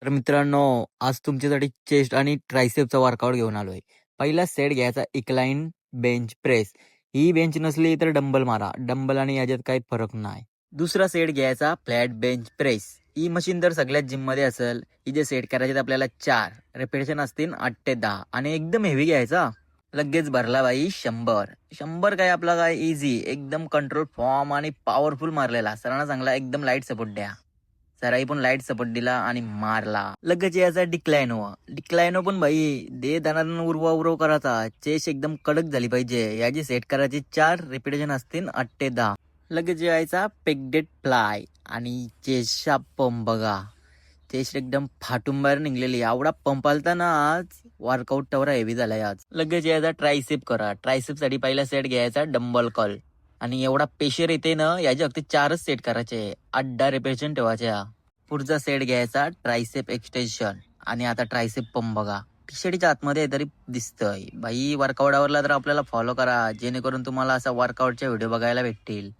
तर मित्रांनो, आज तुमच्यासाठी चेस्ट आणि ट्रायसेपचा वर्कआउट घेऊन आलोय. पहिला सेट घ्यायचा इक्लाइन बेंच प्रेस. ही बेंच नसली तर डंबल मारा. डंबल आणि याच्यात काही फरक नाही. दुसरा सेट घ्यायचा फ्लॅट बेंच प्रेस. ही मशीन तर सगळ्यात जिममध्ये असेल. ही जे सेट करायचे आपल्याला 4 रेपिटेशन असतील 8 ते 10 आणि एकदम हेवी घ्यायचा. लगेच भरला बाई 100 काय आपला काय इझी एकदम कंट्रोल फॉर्म आणि पॉवरफुल मारलेला. सरांना चांगला एकदम लाईट सपोर्ट द्या. सराई पण लाईट सपोर्ट दिला आणि मारला. लगेच याचा डिक्लायनो पण भाई दे दनादन उरवा उरव करायचा. चेस एकदम कडक झाली पाहिजे. याची सेट करायची 4 रिपिटेशन असतील 8 ते 10. लगेच यायचा पेगडेट फ्लाय आणि चेसचा पंप बघा. चेस्ट एकदम फाटून बाहेर निघलेली. एवढा पंप आलता ना आज. वर्कआउट तेवढा हेवी झालाय आज. लगेच यायचा ट्रायसेप करा. ट्रायसेप साठी पहिला सेट घ्यायचा डंबल कॉल आणि एवढा प्रेशर येते ना याचे फक्त 4च सेट करायचे. 8 रिपिटेशन ठेवायच्या. पुढचा सेट घ्यायचा ट्रायसेप एक्सटेन्शन आणि आता ट्रायसेप पंप बघा. टी शर्टच्या आतमध्ये तरी दिसतंय भाई. वर्कआउट आवरला तर आपल्याला फॉलो करा जेणेकरून तुम्हाला असा वर्कआउटचे व्हिडिओ बघायला भेटतील.